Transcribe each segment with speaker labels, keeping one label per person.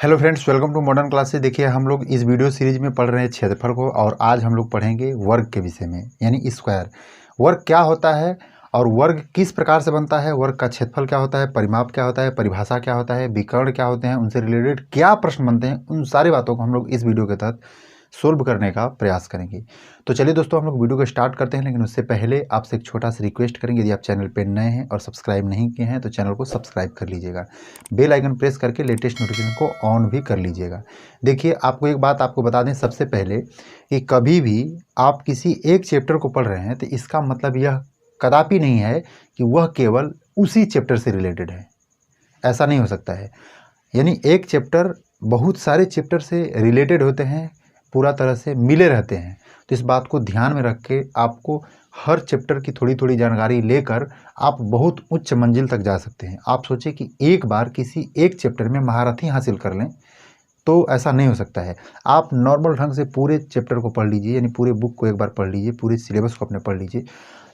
Speaker 1: Hello friends, welcome to modern classes. देखिए, हम लोग इस वीडियो सीरीज में पढ़ रहे हैं क्षेत्रफल को, और आज हम लोग पढ़ेंगे वर्ग के विषय में, यानी स्क्वायर। वर्ग क्या होता है और वर्ग किस प्रकार से बनता है, वर्ग का क्षेत्रफल क्या होता है, परिमाप क्या होता है, परिभाषा क्या होता है, विकर्ण क्या होते हैं, उनसे रिलेटेड क्या प्रश्न बनते हैं, उन सारी बातों को हम लोग इस वीडियो के तहत सोल्व करने का प्रयास करेंगे। तो चलिए दोस्तों, हम लोग वीडियो को स्टार्ट करते हैं, लेकिन उससे पहले आपसे एक छोटा सा रिक्वेस्ट करेंगे। यदि आप चैनल पर नए हैं और सब्सक्राइब नहीं किए हैं तो चैनल को सब्सक्राइब कर लीजिएगा, बेल आइकन प्रेस करके लेटेस्ट नोटिफिकेशन को ऑन भी कर लीजिएगा। देखिए, आपको एक बात आपको बता दें सबसे पहले कि कभी भी आप किसी एक चैप्टर को पढ़ रहे हैं तो इसका मतलब यह कदापि नहीं है कि वह केवल उसी चैप्टर से रिलेटेड है। ऐसा नहीं हो सकता है। यानी एक चैप्टर बहुत सारे चैप्टर से रिलेटेड होते हैं, पूरा तरह से मिले रहते हैं। तो इस बात को ध्यान में रख के आपको हर चैप्टर की थोड़ी थोड़ी जानकारी लेकर आप बहुत उच्च मंजिल तक जा सकते हैं। आप सोचें कि एक बार किसी एक चैप्टर में महारथी हासिल कर लें, तो ऐसा नहीं हो सकता है। आप नॉर्मल ढंग से पूरे चैप्टर को पढ़ लीजिए, यानी पूरे बुक को एक बार पढ़ लीजिए, पूरे सिलेबस को अपने पढ़ लीजिए।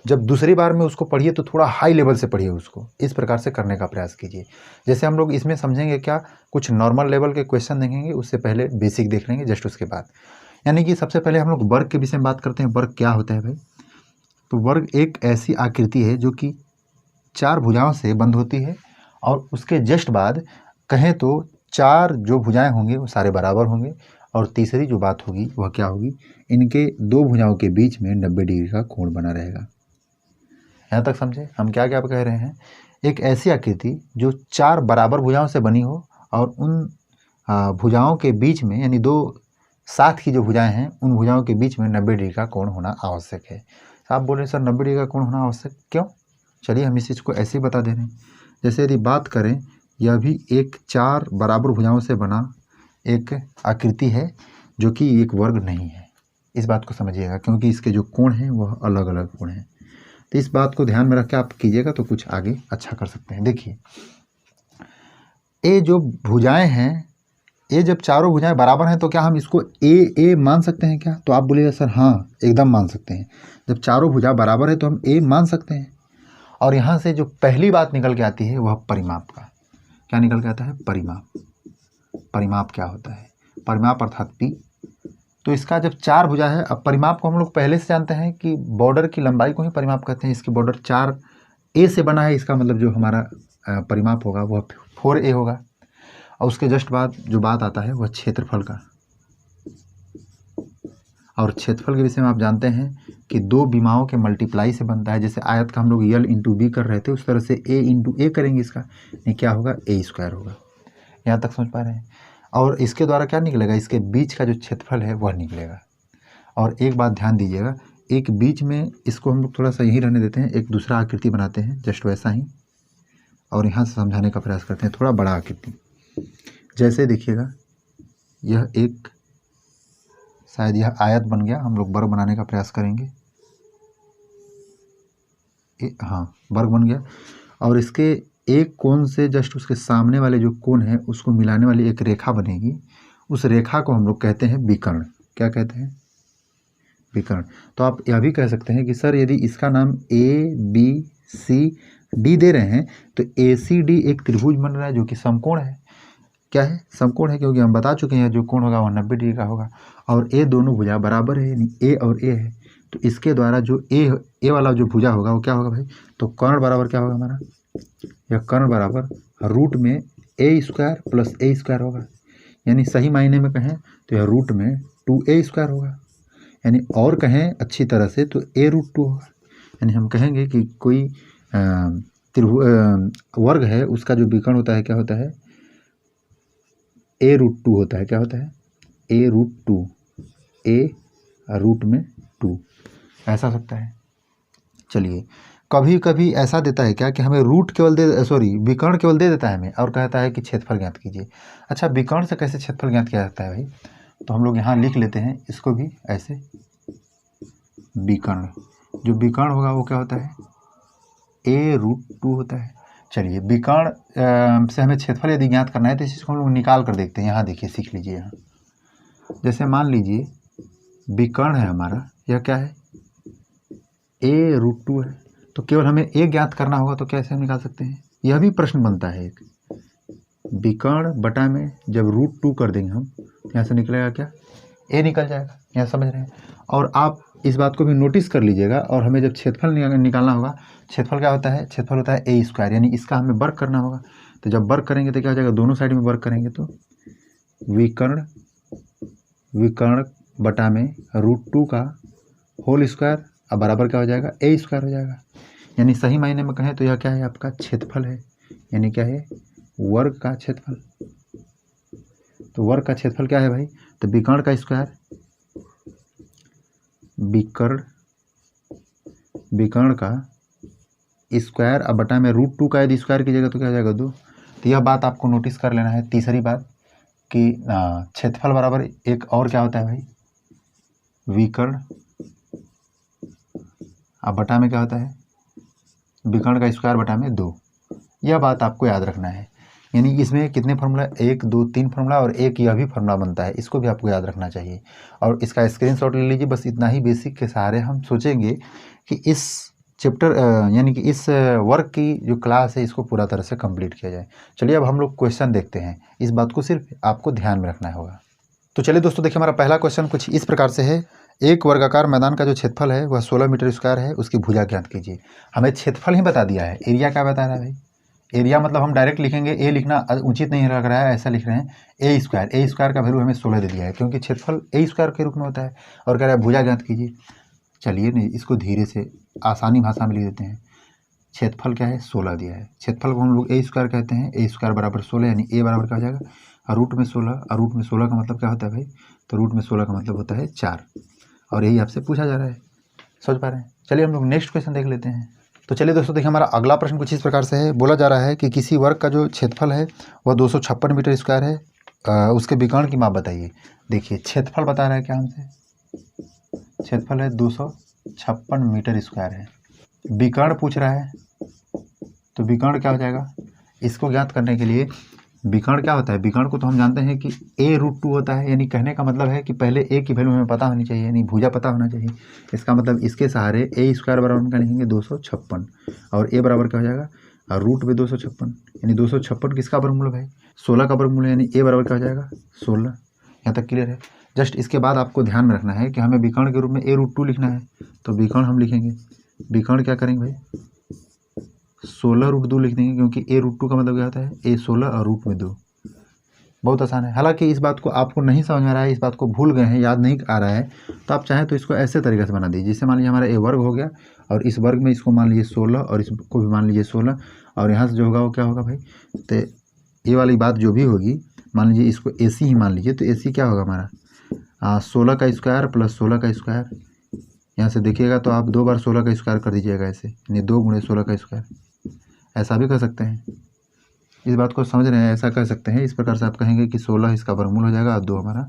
Speaker 1: जब दूसरी बार में उसको पढ़िए तो थोड़ा हाई लेवल से पढ़िए उसको, इस प्रकार से करने का प्रयास कीजिए। जैसे हम लोग इसमें समझेंगे क्या, कुछ नॉर्मल लेवल के क्वेश्चन देखेंगे, उससे पहले बेसिक देख लेंगे जस्ट उसके बाद। यानी कि सबसे पहले हम लोग वर्ग के विषय में बात करते हैं। वर्ग क्या होता है भाई? तो वर्ग एक ऐसी आकृति है जो कि चार भुजाओं से बंद होती है, और उसके जस्ट बाद कहें तो चार जो भुजाएं होंगे वो सारे बराबर होंगे, और तीसरी जो बात होगी वह क्या होगी, इनके दो भुजाओं के बीच में 90 डिग्री का कोण बना रहेगा। यहाँ तक समझे हम क्या क्या कह रहे हैं? एक ऐसी आकृति जो चार बराबर भुजाओं से बनी हो, और उन भुजाओं के बीच में, यानी दो साथ की जो भुजाएं हैं उन भुजाओं के बीच में 90 डिग्री का कोण होना आवश्यक है। आप बोल रहे हैं सर 90 डिग्री का कोण होना आवश्यक क्यों? चलिए हम इस चीज़ को ऐसे ही बता दे रहे हैं। जैसे यदि बात करें, यह भी एक चार बराबर भुजाओं से बना एक आकृति है जो कि एक वर्ग नहीं है। इस बात को समझिएगा, क्योंकि इसके जो कोण हैं वह अलग अलग कोण हैं। तो इस बात को ध्यान में रख के आप कीजिएगा तो कुछ आगे अच्छा कर सकते हैं। देखिए, ये जो भुजाएं हैं, ये जब चारों भुजाएं बराबर हैं तो क्या हम इसको ए मान सकते हैं क्या? तो आप बोलिएगा सर हाँ, एकदम मान सकते हैं। जब चारों भुजा बराबर है तो हम ए मान सकते हैं। और यहाँ से जो पहली बात निकल के आती है वह परिमाप का। क्या निकल के आता है? परिमाप। परिमाप क्या होता है? परिमाप अर्थात पी। तो इसका जब चार भुजा है, अब परिमाप को हम लोग पहले से जानते हैं कि बॉर्डर की लंबाई को ही परिमाप कहते हैं। इसकी बॉर्डर 4A से बना है, इसका मतलब जो हमारा परिमाप होगा वह 4A होगा। और उसके जस्ट बाद जो बात आता है वह क्षेत्रफल का। और क्षेत्रफल के विषय में आप जानते हैं कि दो विमाओं के मल्टीप्लाई से बनता है। जैसे आयत का हम लोग यल इंटू बी कर रहे थे, उस तरह से ए इंटू ए करेंगे इसका, ये क्या होगा? ए स्क्वायर होगा। यहाँ तक समझ पा रहे हैं? और इसके द्वारा क्या निकलेगा? इसके बीच का जो क्षेत्रफल है वह निकलेगा। और एक बात ध्यान दीजिएगा, एक बीच में इसको हम लोग थोड़ा सा यहीं रहने देते हैं, एक दूसरा आकृति बनाते हैं जस्ट वैसा ही, और यहाँ से समझाने का प्रयास करते हैं थोड़ा बड़ा आकृति। जैसे देखिएगा, यह एक शायद यह आयत बन गया, हम लोग वर्ग बनाने का प्रयास करेंगे। हाँ, वर्ग बन गया। और इसके एक कोण से जस्ट उसके सामने वाले जो कोण है उसको मिलाने वाली एक रेखा बनेगी। उस रेखा को हम लोग कहते हैं विकर्ण। क्या कहते हैं? विकर्ण। तो आप यह भी कह सकते हैं कि सर यदि इसका नाम ABCD दे रहे हैं तो ACD एक त्रिभुज बन रहा है जो कि समकोण है। क्या है? समकोण है, क्योंकि हम बता चुके हैं जो कोण होगा वह 90 डिग्री का होगा। और ये दोनों भुजा बराबर है, यानी ए और ए है। तो इसके द्वारा जो ए वाला जो भुजा होगा वो क्या होगा भाई? तो कर्ण बराबर क्या होगा हमारा? यह कर्ण बराबर रूट में ए स्क्वायर प्लस ए स्क्वायर होगा। यानी सही मायने में कहें तो यह रूट में 2A स्क्वायर होगा। यानी और कहें अच्छी तरह से तो A√2 होगा। यानी हम कहेंगे कि कोई वर्ग है, उसका जो विकर्ण होता है क्या होता है? A√2 होता है। क्या होता है? A√2, A रूट में 2, ऐसा सकता है। चलिए, कभी कभी ऐसा देता है क्या कि हमें रूट केवल विकर्ण केवल दे देता है हमें, और कहता है कि क्षेत्रफल ज्ञात कीजिए। अच्छा, विकर्ण से कैसे क्षेत्रफल ज्ञात किया जाता है भाई? तो हम लोग यहाँ लिख लेते हैं इसको भी ऐसे, विकर्ण। जो विकर्ण होगा वो क्या होता है? A√2 होता है। चलिए, विकर्ण से हमें क्षेत्रफल यदि ज्ञात करना है तो इस चीज़ को हम लोग निकाल कर देखते हैं। यहाँ देखिए, सीख लीजिए। यहाँ जैसे मान लीजिए विकर्ण है हमारा, यह क्या है? A√2 है। तो केवल हमें A ज्ञात करना होगा, तो कैसे हम निकाल सकते हैं? यह भी प्रश्न बनता है एक। विकर्ण बटा में जब √2 कर देंगे हम, यहाँ से निकलेगा क्या, ए निकल जाएगा। यहाँ समझ रहे हैं। और आप इस बात को भी नोटिस कर लीजिएगा। और हमें जब क्षेत्रफल निकालना होगा, क्षेत्रफल क्या होता है, क्षेत्रफल होता है a², यानी इसका हमें वर्ग करना होगा। तो जब वर्ग करेंगे तो क्या हो जाएगा, दोनों साइड में वर्ग करेंगे तो विकर्ण बटा में √2 का होल स्क्वायर अब बराबर क्या हो जाएगा, a² हो जाएगा। यानी सही मायने में कहें तो यह क्या है, आपका क्षेत्रफल है, यानी क्या है, वर्ग का क्षेत्रफल। तो वर्ग का क्षेत्रफल क्या है भाई, तो विकर्ण का स्क्वायर, विकर्ण का स्क्वायर अब बटा में √2 का यदि स्क्वायर कीजिएगा तो क्या हो जाएगा, 2। तो यह बात आपको नोटिस कर लेना है। तीसरी बात कि क्षेत्रफल बराबर एक और क्या होता है भाई, विकर्ण अब बटा में क्या होता है, विकर्ण का स्क्वायर बटा में 2। यह बात आपको याद रखना है। यानी इसमें कितने फार्मूला, 1 2 3 फार्मूला और एक यह भी फार्मूला बनता है, इसको भी आपको याद रखना चाहिए। और इसका स्क्रीनशॉट ले लीजिए। बस इतना ही बेसिक के सहारे हम सोचेंगे कि इस चैप्टर यानी कि इस वर्क की जो क्लास है इसको पूरा तरह से कंप्लीट किया जाए। चलिए अब हम लोग क्वेश्चन देखते हैं। इस बात को सिर्फ आपको ध्यान में रखना होगा। तो चलिए दोस्तों देखिए, हमारा पहला क्वेश्चन कुछ इस प्रकार से है। एक वर्गाकार मैदान का जो क्षेत्रफल है वह 16 मीटर स्क्वायर है, उसकी भुजा ज्ञात कीजिए। हमें क्षेत्रफल ही बता दिया है, एरिया क्या बता रहा है भाई। एरिया मतलब हम डायरेक्ट लिखेंगे, ए लिखना उचित नहीं लग रहा है, ऐसा लिख रहे हैं a² का वैल्यू हमें 16 दे दिया है, क्योंकि क्षेत्रफल a² के रूप में होता है। और कह रहा है भुजा ज्ञात कीजिए। चलिए नहीं, इसको धीरे से आसानी भाषा में लिख देते हैं। क्षेत्रफल क्या है, 16 दिया है। क्षेत्रफल को हम लोग a² कहते हैं, a² बराबर 16, यानी a बराबर क्या हो जाएगा, √16। और √16 का मतलब क्या होता है भाई, तो √16 का मतलब होता है 4। और यही आपसे पूछा जा रहा है, समझ पा रहे हैं। चलिए हम लोग नेक्स्ट क्वेश्चन देख लेते हैं। तो चलिए दोस्तों देखिए, हमारा अगला प्रश्न कुछ इस प्रकार से है। बोला जा रहा है कि किसी वर्ग का जो क्षेत्रफल है वह 256 मीटर स्क्वायर है, उसके विकर्ण की माप बताइए। देखिए क्षेत्रफल बता रहा है क्या हमसे, क्षेत्रफल है 256 मीटर स्क्वायर है। विकर्ण पूछ रहा है, तो विकर्ण क्या हो जाएगा, इसको ज्ञात करने के लिए विकर्ण क्या होता है, विकर्ण को तो हम जानते हैं कि a√2 होता है। यानी कहने का मतलब है कि पहले a की वैल्यू हमें पता होनी चाहिए, यानी भुजा पता होना चाहिए। इसका मतलब इसके सहारे a² बराबर हम क्या लिखेंगे, 256, और a बराबर क्या हो जाएगा, √256, यानी 256 किसका वर्गमूल है, 16 का वर्गमूल है, यानी a बराबर क्या हो जाएगा, 16। यहाँ तक क्लियर है। जस्ट इसके बाद आपको ध्यान में रखना है कि हमें विकर्ण के रूप में a√2 लिखना है, तो विकर्ण हम लिखेंगे, विकर्ण क्या करेंगे भाई, 16√2 लिख देंगे, क्योंकि a√2 का मतलब क्या होता है, a16 और √2। बहुत आसान है। हालांकि इस बात को आपको नहीं समझ में आ रहा है, इस बात को भूल गए हैं, याद नहीं आ रहा है, तो आप चाहें तो इसको ऐसे तरीके से बना दीजिए। जैसे मान लीजिए हमारा a वर्ग हो गया, और इस वर्ग में इसको मान लीजिए 16, और इसको भी मान लीजिए 16, और यहाँ से जो होगा वो क्या होगा भाई, तो ये वाली बात जो भी होगी, मान लीजिए इसको AC ही मान लीजिए, तो AC क्या होगा हमारा, 16 का स्क्वायर प्लस 16 का स्क्वायर। यहाँ से देखिएगा तो आप 2 बार 16 का स्क्वायर कर दीजिएगा, ऐसे यानी 2 गुणे 16 का स्क्वायर। ऐसा भी कर सकते हैं, इस बात को समझ रहे हैं, ऐसा कर सकते हैं। इस प्रकार से आप कहेंगे कि 16 इसका वर्गमूल हो जाएगा और 2 हमारा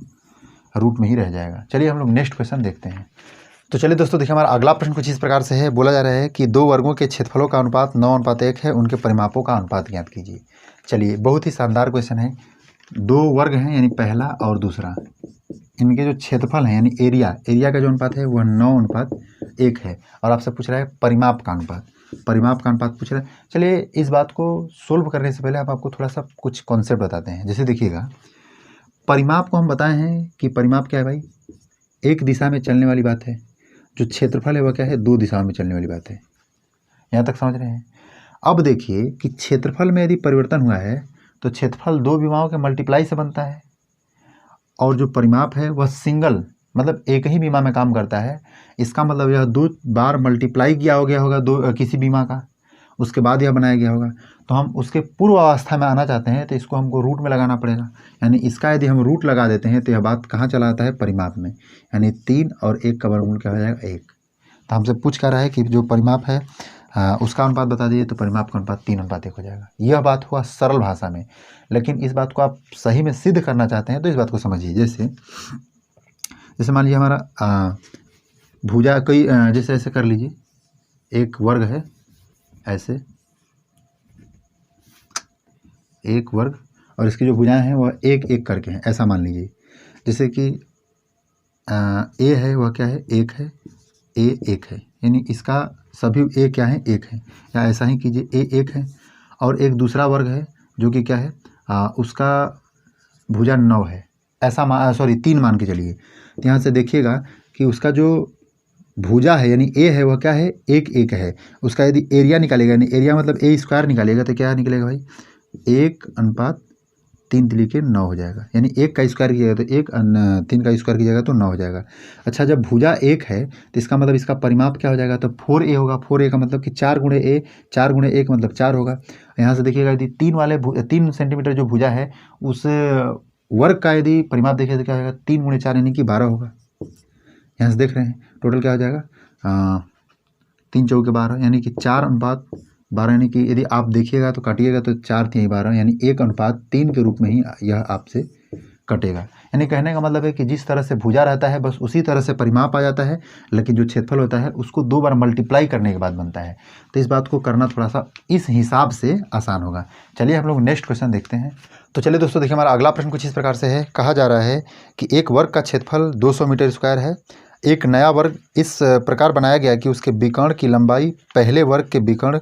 Speaker 1: रूट में ही रह जाएगा। चलिए हम लोग नेक्स्ट क्वेश्चन देखते हैं। तो चलिए दोस्तों देखिए, हमारा अगला प्रश्न कुछ इस प्रकार से है। बोला जा रहा है कि 2 वर्गों के क्षेत्रफलों का अनुपात 9:1 है, उनके परिमापों का अनुपात ज्ञात कीजिए। चलिए बहुत ही शानदार क्वेश्चन है। 2 वर्ग हैं, यानी पहला और दूसरा, इनके जो क्षेत्रफल हैं यानी एरिया का जो अनुपात है वह 9:1 है, और आपसे पूछ रहा है परिमाप का अनुपात पूछ रहा है। चलिए इस बात को सोल्व करने से पहले आपको थोड़ा सा कुछ कॉन्सेप्ट बताते हैं। जैसे देखिएगा, परिमाप को हम बताए हैं कि परिमाप क्या है भाई, एक दिशा में चलने वाली बात है। जो क्षेत्रफल है वह क्या है, 2 दिशाओं में चलने वाली बात है। यहाँ तक समझ रहे हैं। अब देखिए कि क्षेत्रफल में यदि परिवर्तन हुआ है तो क्षेत्रफल 2 विमाओं के मल्टीप्लाई से बनता है, और जो परिमाप है वह सिंगल मतलब एक ही बीमा में काम करता है। इसका मतलब यह 2 बार मल्टीप्लाई किया हो गया होगा किसी बीमा का, उसके बाद यह बनाया गया होगा। तो हम उसके पूर्व अवस्था में आना चाहते हैं, तो इसको हमको रूट में लगाना पड़ेगा। यानी इसका यदि हम रूट लगा देते हैं तो यह बात कहाँ चला आता है, परिमाप में। यानी 3 और 1 का वर्गमूल क्या हो जाएगा, 1। तो हमसे पूछ कर रहा है कि जो परिमाप है उसका अनुपात बता दीजिए, तो परिमाप का अनुपात 3:1 हो जाएगा। यह बात हुआ सरल भाषा में, लेकिन इस बात को आप सही में सिद्ध करना चाहते हैं तो इस बात को समझिए। जैसे मान लीजिए हमारा भुजा कोई जैसे ऐसे कर लीजिए, एक वर्ग है, ऐसे एक वर्ग, और इसकी जो भुजाएं हैं वह 1-1 करके हैं, ऐसा मान लीजिए। जैसे कि ए है वह क्या है, 1 है, ए 1 है, यानी इसका सभी ए क्या है, 1 है। या ऐसा ही कीजिए, ए 1 है, और एक दूसरा वर्ग है जो कि क्या है, उसका भुजा 9 है, ऐसा 3 मान के चलिए। तो यहाँ से देखिएगा कि उसका जो भुजा है यानी ए है वह क्या है, 1 है। उसका यदि एरिया निकालेगा यानी एरिया मतलब ए स्क्वायर निकालेगा तो क्या निकलेगा भाई, 1:3 हो जाएगा। यानी 1 का स्क्वायर कीजिएगा तो 3 का स्क्वायर कीजिएगा तो 9 हो जाएगा। अच्छा, जब भुजा 1 है तो इसका मतलब इसका परिमाप क्या हो जाएगा, तो 4a होगा। 4a का मतलब कि 4 गुणे ए, 4 गुणे 1 मतलब 4 होगा। यहाँ से देखिएगा यदि 3 सेंटीमीटर जो भुजा है उस वर्ग का यदि परिमाप देखिए तो क्या होगा, 3 गुणे 4 यानी कि 12 होगा। यहाँ से देख रहे हैं टोटल क्या हो जाएगा, 3 चौके 12 यानी कि 4:12, यानी कि यदि आप देखिएगा तो काटिएगा तो 4 3 12 यानी 1:3 के रूप में ही यह आपसे कटेगा। यानी कहने का मतलब है कि जिस तरह से भुजा रहता है बस उसी तरह से परिमाप आ जाता है, लेकिन जो क्षेत्रफल होता है उसको 2 बार मल्टीप्लाई करने के बाद बनता है। तो इस बात को करना थोड़ा सा इस हिसाब से आसान होगा। चलिए हम लोग नेक्स्ट क्वेश्चन देखते हैं। तो चलिए दोस्तों देखिए, हमारा अगला प्रश्न कुछ इस प्रकार से है। कहा जा रहा है कि एक वर्ग का क्षेत्रफल 200 मीटर स्क्वायर है। एक नया वर्ग इस प्रकार बनाया गया कि उसके विकर्ण की लंबाई पहले वर्ग के विकर्ण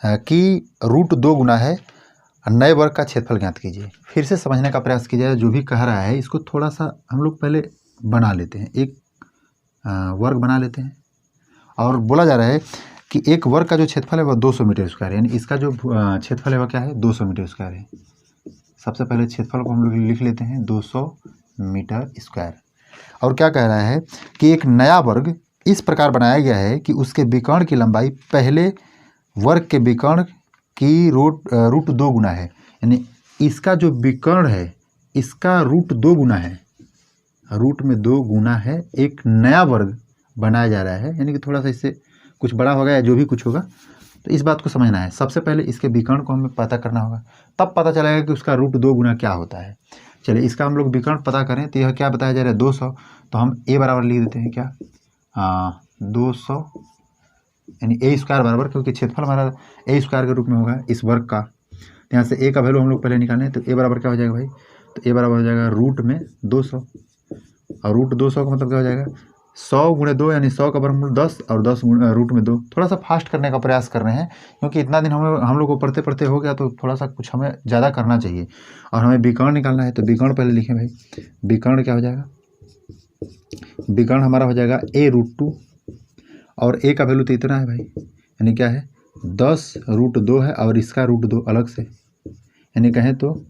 Speaker 1: की √2 गुना है। नए वर्ग का क्षेत्रफल ज्ञात कीजिए। फिर से समझने का प्रयास कीजिए, जो भी कह रहा है इसको थोड़ा सा हम लोग पहले बना लेते हैं। एक वर्ग बना लेते हैं और बोला जा रहा है कि एक वर्ग का जो क्षेत्रफल है वह 200 मीटर स्क्वायर है। यानी इसका जो क्षेत्रफल है वह क्या है, 200 मीटर स्क्वायर है। सबसे पहले क्षेत्रफल को हम लोग लिख लेते हैं 200 मीटर स्क्वायर। और क्या कह रहा है कि एक नया वर्ग इस प्रकार बनाया गया है कि उसके विकर्ण की लंबाई पहले वर्ग के विकर्ण की √2 गुना है। यानी इसका जो विकर्ण है इसका √2 गुना है, रूट में 2 गुना है। एक नया वर्ग बनाया जा रहा है, यानी कि थोड़ा सा इससे कुछ बड़ा होगा या जो भी कुछ होगा, तो इस बात को समझना है। सबसे पहले इसके विकर्ण को हमें पता करना होगा, तब पता चलेगा कि उसका √2 गुना क्या होता है। चलिए इसका हम लोग विकर्ण पता करें तो यह क्या बताया जा रहा है, 200। तो हम a बराबर लिख देते हैं क्या, 200 यानी a स्क्वायर बराबर, क्योंकि क्षेत्रफल हमारा a स्क्वायर के रूप में होगा इस वर्ग का। तो यहाँ से a का वैल्यू हम लोग पहले निकालें तो a बराबर क्या हो जाएगा भाई, तो a बराबर हो जाएगा √200। और √200 का मतलब क्या हो जाएगा, 100 गुणे 2 यानी 100 का वर्गमूल 10 और 10 √2। थोड़ा सा फास्ट करने का प्रयास कर रहे हैं क्योंकि इतना दिन हम लोग को पढ़ते पढ़ते हो गया, तो थोड़ा सा कुछ हमें ज़्यादा करना चाहिए। और हमें विकर्ण निकालना है तो विकर्ण पहले लिखें भाई। विकर्ण क्या हो जाएगा, विकर्ण हमारा हो जाएगा a√2 और a का वैल्यू तो इतना है भाई, यानी क्या है 10 √2 है और इसका √2 अलग से, यानी कहें तो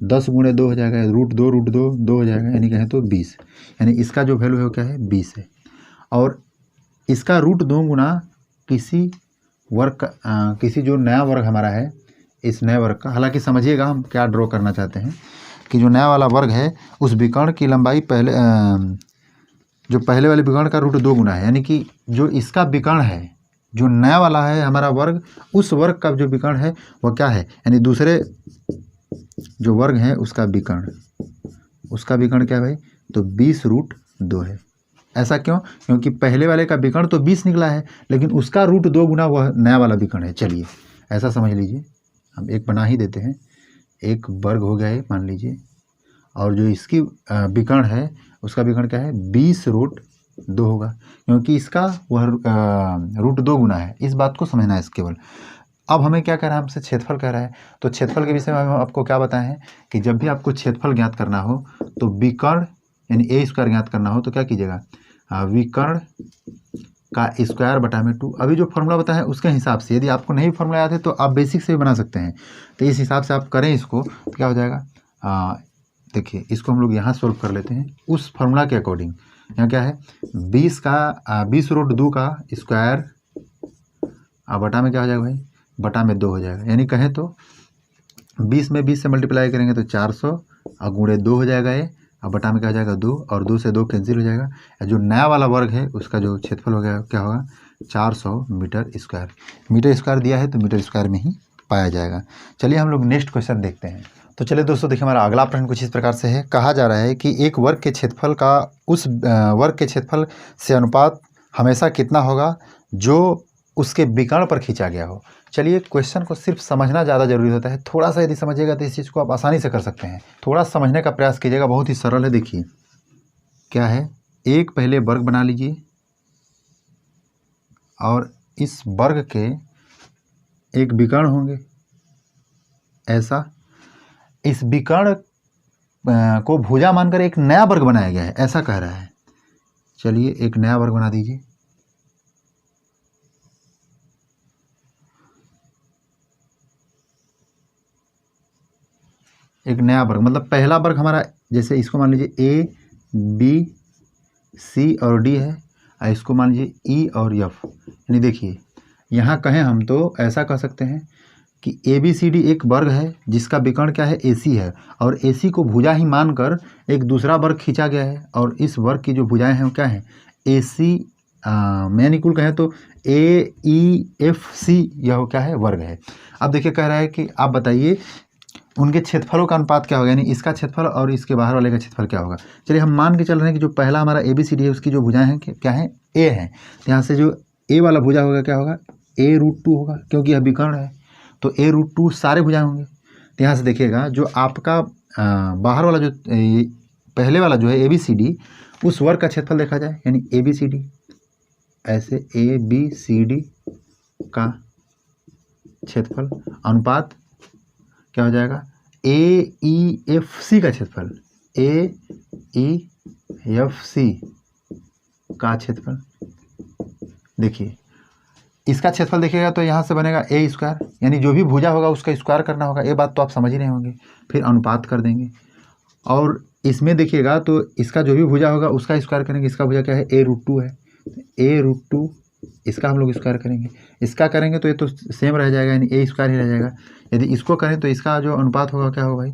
Speaker 1: 10 गुणे 2 हो जाएगा, √2 हो जाएगा, यानी कहें तो 20। यानी इसका जो वैल्यू है वो क्या है, 20 है। और इसका √2 गुना किसी वर्ग का किसी जो नया वर्ग हमारा है, इस नए वर्ग का, हालांकि समझिएगा हम क्या ड्रॉ करना चाहते हैं कि जो नया वाला वर्ग है उस विकर्ण की लंबाई पहले जो पहले वाले विकर्ण का √2 गुना है। यानी कि जो इसका विकर्ण है, जो नया वाला है हमारा वर्ग, उस वर्ग का जो विकर्ण है वह क्या है, यानी दूसरे जो वर्ग है उसका विकर्ण, उसका विकर्ण क्या है भाई, तो 20√2 है। ऐसा क्यों, क्योंकि पहले वाले का विकर्ण तो 20 निकला है, लेकिन उसका √2 गुना वह नया वाला विकर्ण है। चलिए ऐसा समझ लीजिए, हम एक बना ही देते हैं। एक वर्ग हो गया है मान लीजिए, और जो इसकी विकर्ण है उसका विकर्ण क्या है, 20√2 होगा, क्योंकि इसका वह √2 गुना है। इस बात को समझना है केवल। अब हमें क्या कह रहा है, हमसे क्षेत्रफल कह रहा है। तो क्षेत्रफल के विषय में हम आपको क्या बताएं हैं कि जब भी आपको क्षेत्रफल ज्ञात करना हो तो विकर्ण यानी a स्क्वायर ज्ञात करना हो तो क्या कीजिएगा, विकर्ण का स्क्वायर बटा में 2। अभी जो फॉर्मूला बताया है उसके हिसाब से, यदि आपको नहीं फॉर्मूला याद है तो आप बेसिक से भी बना सकते हैं। तो इस हिसाब से आप करें इसको तो क्या हो जाएगा, देखिए इसको हम लोग यहाँ सॉल्व कर लेते हैं उस फॉर्मूला के अकॉर्डिंग। यहाँ क्या है, 20√2 का स्क्वायर बटा में क्या हो जाएगा भाई, बटा में 2 हो जाएगा। यानी कहें तो 20 में 20 से मल्टीप्लाई करेंगे तो 400 और गुणे 2 हो जाएगा ये, और बटा में क्या हो जाएगा 2, और 2 से 2 कैंसिल हो जाएगा। जो नया वाला वर्ग है उसका जो क्षेत्रफल हो गया क्या होगा, 400 मीटर स्क्वायर। मीटर स्क्वायर दिया है तो मीटर स्क्वायर में ही पाया जाएगा। चलिए हम लोग नेक्स्ट क्वेश्चन देखते हैं। तो चलिए दोस्तों देखिए, हमारा अगला प्रश्न कुछ इस प्रकार से है। कहा जा रहा है कि एक वर्ग के क्षेत्रफल का उस वर्ग के क्षेत्रफल से अनुपात हमेशा कितना होगा जो उसके विकर्ण पर खींचा गया हो। चलिए क्वेश्चन को सिर्फ समझना ज़्यादा जरूरी होता है। थोड़ा सा यदि समझिएगा तो इस चीज़ को आप आसानी से कर सकते हैं। थोड़ा समझने का प्रयास कीजिएगा, बहुत ही सरल है। देखिए क्या है, एक पहले वर्ग बना लीजिए और इस वर्ग के एक विकर्ण होंगे ऐसा। इस विकर्ण को भुजा मानकर एक नया वर्ग बनाया गया है, ऐसा कह रहा है। चलिए एक नया वर्ग बना दीजिए। एक नया वर्ग मतलब पहला वर्ग हमारा, जैसे इसको मान लीजिए ए बी सी और डी है, और इसको मान लीजिए ई और एफ। यानी देखिए यहाँ कहें हम तो ऐसा कह सकते हैं कि ए बी सी डी एक वर्ग है जिसका विकर्ण क्या है, ए सी है, और ए सी को भुजा ही मानकर एक दूसरा वर्ग खींचा गया है, और इस वर्ग की जो भुजाएं हैं वो क्या है, ए सी मैन इक्वल कहें तो ए ई एफ सी, यह क्या है, वर्ग है। अब देखिए कह रहा है कि आप बताइए उनके क्षेत्रफलों का अनुपात क्या होगा, यानी इसका क्षेत्रफल और इसके बाहर वाले का क्षेत्रफल क्या होगा। चलिए हम मान के चल रहे हैं कि जो पहला हमारा ए बी सी डी है उसकी जो भुजाएं हैं क्या है, ए है। तो यहाँ से जो ए वाला भुजा होगा क्या होगा, A√2 होगा, क्योंकि यह विकर्ण है तो A√2 सारे भुजाएं होंगे। तो यहाँ से देखिएगा जो आपका बाहर वाला जो पहले वाला जो है ABCD, उस वर्ग का क्षेत्रफल देखा जाए, यानी ABCD, ऐसे ABCD का क्षेत्रफल अनुपात क्या हो जाएगा, AEFC का क्षेत्रफल, AEFC का क्षेत्रफल। देखिए इसका क्षेत्रफल देखिएगा तो यहाँ से बनेगा A², यानी जो भी भुजा होगा उसका स्क्वायर करना होगा। ये बात तो आप समझ ही नहीं होंगे, फिर अनुपात कर देंगे। और इसमें देखिएगा तो इसका जो भी भुजा होगा उसका स्क्वायर करेंगे। इसका भुजा क्या है, A√2 है, A√2 इसका हम लोग स्क्वायर करेंगे। इसका करेंगे तो ये तो सेम रह जाएगा, यानी A² ही रह जाएगा। यदि इसको करें तो इसका जो अनुपात होगा क्या होगा भाई,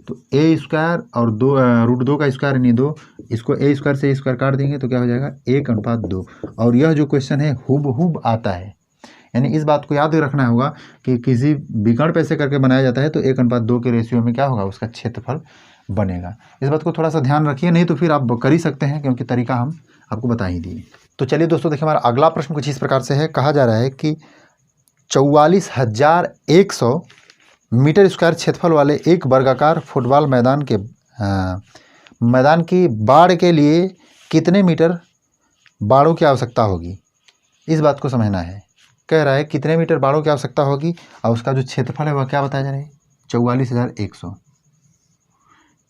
Speaker 1: तो A² और √2 का स्क्वायर यानी 2, इसको A² से स्क्वायर काट देंगे तो क्या हो जाएगा, 1:2। और यह जो क्वेश्चन है हुबहुब आता है, यानी इस बात को याद रखना होगा कि किसी विकर्ण पे ऐसे करके बनाया जाता है तो 1:2 के रेशियो में क्या होगा, उसका क्षेत्रफल बनेगा। इस बात को थोड़ा सा ध्यान रखिए, नहीं तो फिर आप कर ही सकते हैं, क्योंकि तरीका हम आपको बता ही दिए। तो चलिए दोस्तों देखिए हमारा अगला प्रश्न कुछ इस प्रकार से है। कहा जा रहा है कि 44,100 मीटर स्क्वायर क्षेत्रफल वाले एक वर्गाकार फुटबॉल मैदान की बाड़ के लिए कितने मीटर बाड़ों की आवश्यकता होगी, इस बात को समझना है। कह रहा है कितने मीटर बाड़ों की आवश्यकता होगी और उसका जो क्षेत्रफल है वह क्या बताया जा रहा है, 44,100।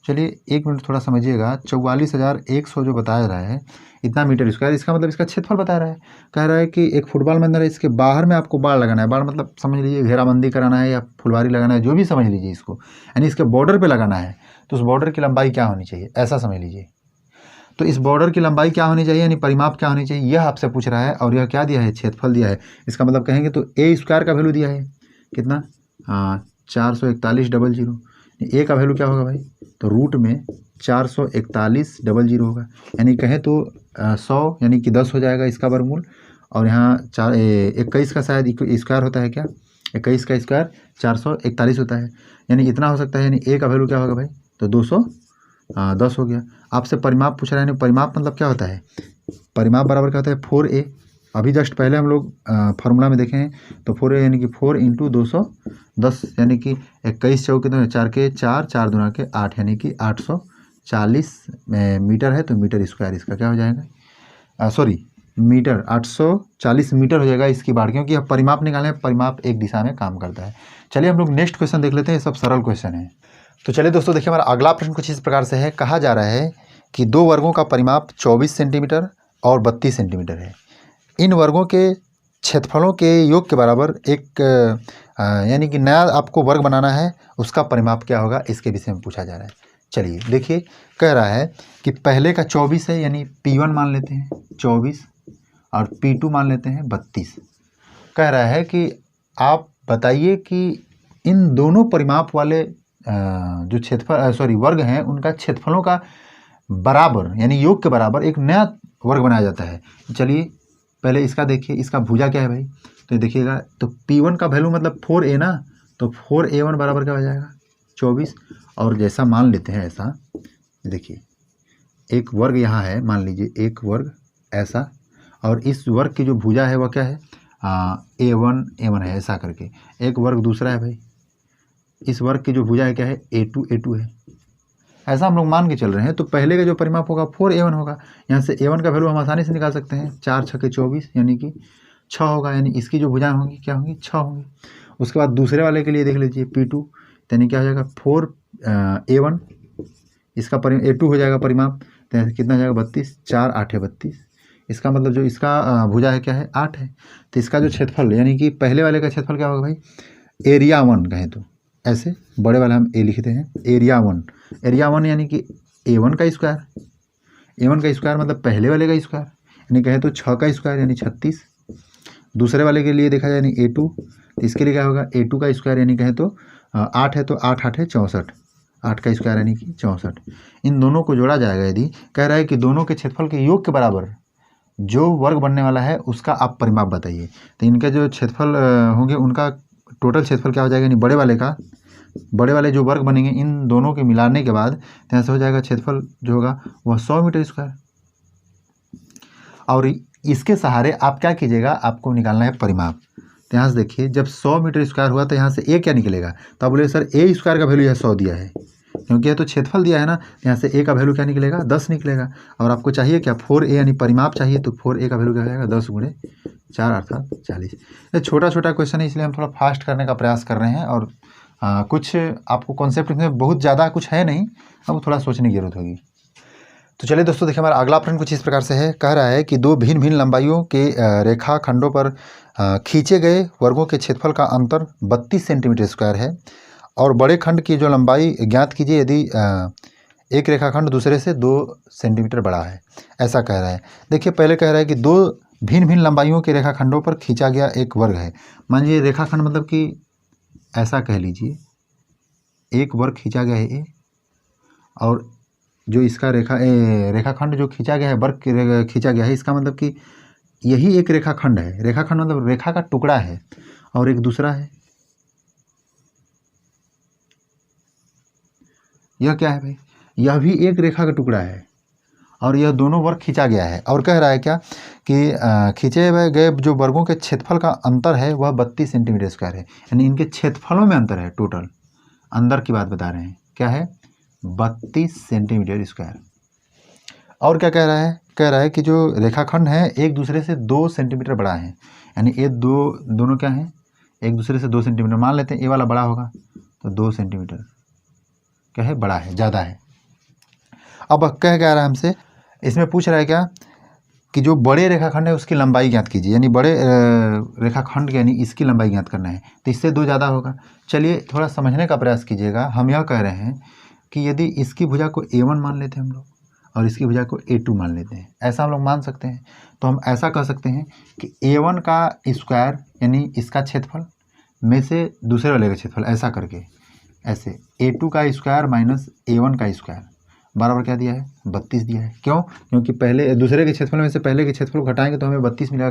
Speaker 1: चलिए एक मिनट थोड़ा समझिएगा। 44,100 जो बताया जा रहा है इतना मीटर स्क्वायर, इसका मतलब इसका क्षेत्रफल बता रहा है। कह रहा है कि एक फुटबॉल मैदान है, इसके बाहर में आपको बाड़ लगाना है। बाड़ मतलब समझ लीजिए घेराबंदी कराना है या फुलवारी लगाना है, जो भी समझ लीजिए इसको, यानी इसके बॉर्डर पे लगाना है। तो उस बॉर्डर की लंबाई क्या होनी चाहिए, ऐसा समझ लीजिए। तो इस बॉर्डर की लंबाई क्या होनी चाहिए, यानी परिमाप क्या होनी चाहिए, यह आपसे पूछ रहा है। और यह क्या दिया है, क्षेत्रफल दिया है। इसका मतलब कहेंगे तो A² का वैल्यू दिया है कितना, 441,000। ए का वैल्यू क्या होगा भाई, तो रूट में 441,000 होगा, यानी कहें तो 100 यानी कि 10 हो जाएगा इसका वर्गमूल। और यहाँ 21 का शायद स्क्वायर होता है क्या, 21 का स्क्वायर 441 होता है, यानी इतना हो सकता है। यानी ए का वैल्यू क्या होगा भाई, तो 210 हो गया। आपसे परिमाप पूछ रहा है, यानी परिमाप मतलब क्या होता है, परिमाप बराबर क्या होता है, 4A। अभी जस्ट पहले हम लोग फार्मूला में देखे हैं, तो 4A यानी कि 4 × 210, यानी कि 21 चौके तो 4 के 4, 4 दूना के 8, यानी कि 840 मीटर है। तो मीटर स्क्वायर इसका क्या हो जाएगा, मीटर 840 मीटर हो जाएगा इसकी बाड़, क्योंकि अब परिमाप निकालें, परिमाप एक दिशा में काम करता है। चलिए हम लोग नेक्स्ट क्वेश्चन देख लेते हैं, ये सब सरल क्वेश्चन है। तो चलिए दोस्तों देखिए हमारा अगला प्रश्न कुछ इस प्रकार से है। कहा जा रहा है कि दो वर्गों का परिमाप 24 सेंटीमीटर और 32 सेंटीमीटर है। इन वर्गों के क्षेत्रफलों के योग के बराबर एक यानी कि नया आपको वर्ग बनाना है, उसका परिमाप क्या होगा, इसके विषय में पूछा जा रहा है। चलिए देखिए कह रहा है कि पहले का 24 है, यानी P1 मान लेते हैं 24 और P2 मान लेते हैं 32। कह रहा है कि आप बताइए कि इन दोनों परिमाप वाले जो क्षेत्रफल वर्ग हैं उनका क्षेत्रफलों का बराबर यानी योग के बराबर एक नया वर्ग बनाया जाता है। चलिए पहले इसका देखिए, इसका भुजा क्या है भाई, तो देखिएगा तो P1 का वैल्यू मतलब 4A ना, तो 4A1 बराबर क्या हो जाएगा 24। और जैसा मान लेते हैं ऐसा, देखिए एक वर्ग यहाँ है, मान लीजिए एक वर्ग ऐसा, और इस वर्ग की जो भुजा है वह क्या है, A1 है, ऐसा करके एक वर्ग दूसरा है भाई, इस वर्ग की जो भुजा है क्या है, A2 है। ऐसा हम लोग मान के चल रहे हैं। तो पहले का जो परिमाप होगा 4A1 होगा। यहाँ से A1 का वैल्यू हम आसानी से निकाल सकते हैं, 4 × 6 = 24 यानी कि 6 होगा, यानी इसकी जो भुजाएं होंगी क्या होंगी, 6 होंगी। उसके बाद दूसरे वाले के लिए देख लीजिए P2, यानी क्या हो जाएगा 4A1, इसका A2 हो जाएगा परिमाप, तो कितना हो जाएगा 32, 4 8 32। इसका मतलब जो इसका भुजा है क्या है 8 है, तो इसका जो क्षेत्रफल यानी कि पहले वाले का क्षेत्रफल क्या होगा भाई, एरिया 1 कहें तो ऐसे बड़े वाला हम ए लिखते हैं, एरिया 1 यानी कि A1 का स्क्वायर, A1 का स्क्वायर मतलब पहले वाले का स्क्वायर, यानी कहें तो 6 का स्क्वायर यानी 36। दूसरे वाले के लिए देखा जाए यानी A2, तो इसके लिए क्या होगा A2 का स्क्वायर यानी कहें तो 8 है तो 8 8 है 64, 8 का स्क्वायर यानी कि 64। इन दोनों को जोड़ा जाएगा यदि, कह रहा है कि दोनों के क्षेत्रफल के योग के बराबर जो वर्ग बनने वाला है उसका आप परिमाप बताइए। तो इनके जो क्षेत्रफल होंगे उनका टोटल क्षेत्रफल क्या हो जाएगा, यानी बड़े वाले जो वर्ग बनेंगे इन दोनों के मिलाने के बाद यहाँ से हो जाएगा क्षेत्रफल जो होगा वह 100 मीटर स्क्वायर। और इसके सहारे आप क्या कीजिएगा, आपको निकालना है परिमाप। तो यहाँ से देखिए जब 100 मीटर स्क्वायर हुआ तो यहाँ से ए क्या निकलेगा, तो आप बोले सर ए स्क्वायर का वैल्यू यह 100 दिया है, क्योंकि यह तो क्षेत्रफल दिया है ना, यहाँ से ए का वैल्यू क्या निकलेगा 10 निकलेगा। और आपको चाहिए क्या 4A यानी परिमाप चाहिए, तो 4A का वैल्यू क्या हो जाएगा 10 गुणे 4 अर्थात 40। ये छोटा छोटा क्वेश्चन है इसलिए हम थोड़ा फास्ट करने का प्रयास कर रहे हैं, और कुछ आपको कॉन्सेप्ट में बहुत ज़्यादा कुछ है नहीं, अब थोड़ा सोचने की जरूरत होगी। तो चलिए दोस्तों देखिए हमारा अगला प्रश्न कुछ इस प्रकार से है, कह रहा है कि दो भिन्न भिन्न लंबाइयों के रेखा खंडों पर खींचे गए वर्गों के क्षेत्रफल का अंतर 32 सेंटीमीटर स्क्वायर है, और बड़े खंड की जो लंबाई ज्ञात कीजिए यदि एक रेखाखंड दूसरे से 2 सेंटीमीटर बड़ा है, ऐसा कह रहा है। देखिए पहले कह रहा है कि दो भिन्न भिन्न लंबाइयों के रेखाखंडों पर खींचा गया एक वर्ग है। मान लीजिए रेखाखंड मतलब कि ऐसा कह लीजिए एक वर्ग खींचा गया है ए, और जो इसका रेखाखंड जो खींचा गया है वर्ग खींचा गया है, इसका मतलब कि यही एक रेखाखंड है। रेखाखंड मतलब रेखा का टुकड़ा है, और एक दूसरा है, यह क्या है भाई, यह भी एक रेखा का टुकड़ा है, और यह दोनों वर्ग खींचा गया है। और कह रहा है क्या कि खींचे गए जो वर्गों के क्षेत्रफल का अंतर है वह 32 सेंटीमीटर स्क्वायर है, यानी इनके क्षेत्रफलों में अंतर है, टोटल अंदर की बात बता रहे हैं, क्या है 32 सेंटीमीटर स्क्वायर। और क्या कह रहा है कि जो रेखाखंड है एक दूसरे से 2 सेंटीमीटर बड़ा है, यानी ये दोनों क्या है एक दूसरे से 2 सेंटीमीटर, मान लेते हैं ए वाला बड़ा होगा तो 2 सेंटीमीटर क्या है बड़ा है, ज़्यादा है। अब क्या रहा है हमसे, इसमें पूछ रहा है क्या कि जो बड़े रेखाखंड है उसकी लंबाई ज्ञात कीजिए, यानी बड़े रेखाखंड यानी इसकी लंबाई ज्ञात करना है, तो इससे 2 ज़्यादा होगा। चलिए थोड़ा समझने का प्रयास कीजिएगा। हम यह कह रहे हैं कि यदि इसकी भुजा को A1 मान लेते हैं हम लोग, और इसकी भुजा को A2 मान लेते हैं, ऐसा हम लोग मान सकते हैं। तो हम ऐसा कह सकते हैं कि A1 का स्क्वायर यानी इसका क्षेत्रफल में से दूसरे वाले का क्षेत्रफल, ऐसा करके ऐसे A2 का स्क्वायर माइनस A1 का स्क्वायर बराबर क्या दिया है 32 दिया है। क्यों, क्योंकि पहले दूसरे के क्षेत्रफल में से पहले के क्षेत्रफल घटाएंगे तो हमें 32 मिलेगा,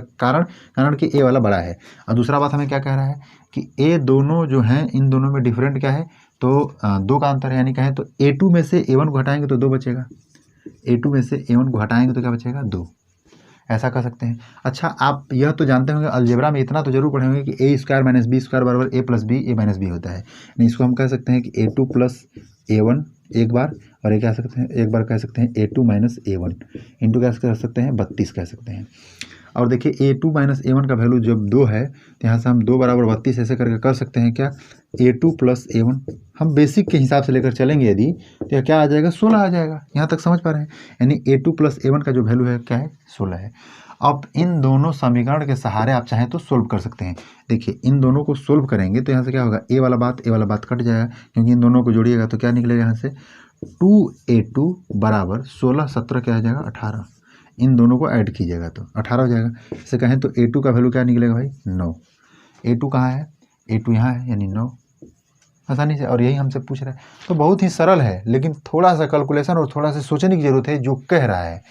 Speaker 1: कारण कि ए वाला बड़ा है। और दूसरा बात हमें क्या कह रहा है कि ए दोनों जो हैं इन दोनों में डिफरेंट क्या है, तो 2 का अंतर है, यानी कहें तो A2 में से A1 को हटाएंगे तो 2 बचेगा, A2 में से A1 को हटाएंगे तो क्या बचेगा 2, ऐसा कर सकते हैं। अच्छा आप यह तो जानते होंगे अलजेब्रा में इतना तो जरूर पढ़े होंगे कि ए स्क्वायर माइनस बी स्क्वायर बराबर ए प्लस बी ए माइनस बी होता है, यानी इसको हम कह सकते हैं कि A2 प्लस A1 एक बार, और एक कह सकते हैं एक बार कह सकते हैं A2 माइनस A1 इंटू क्या कह सकते हैं 32 कह सकते हैं। और देखिए A2 माइनस A1 का वैल्यू जब 2 है तो यहाँ से हम 2 बराबर 32 ऐसे करके कर सकते हैं क्या A2 प्लस A1, हम बेसिक के हिसाब से लेकर चलेंगे यदि तो यह क्या आ जाएगा 16 आ जाएगा। यहाँ तक समझ पा रहे हैं, यानी A2 प्लस A1 का जो वैल्यू है क्या है 16 है। अब इन दोनों समीकरण के सहारे आप चाहें तो सोल्व कर सकते हैं। देखिए इन दोनों को सोल्व करेंगे तो यहाँ से क्या होगा ए वाला बात कट जाएगा, क्योंकि इन दोनों को जोड़िएगा तो क्या निकलेगा यहाँ से 2A2 बराबर 16 17 क्या हो जाएगा 18, इन दोनों को ऐड कीजिएगा तो 18 हो जाएगा। इसे कहें तो A2 का वैल्यू क्या निकलेगा भाई 9, A2 कहाँ है A2 यहाँ है यानी 9, आसानी से, और यही हमसे पूछ रहा है। तो बहुत ही सरल है, लेकिन थोड़ा सा कैलकुलेशन और थोड़ा सा सोचने की जरूरत है जो कह रहा है।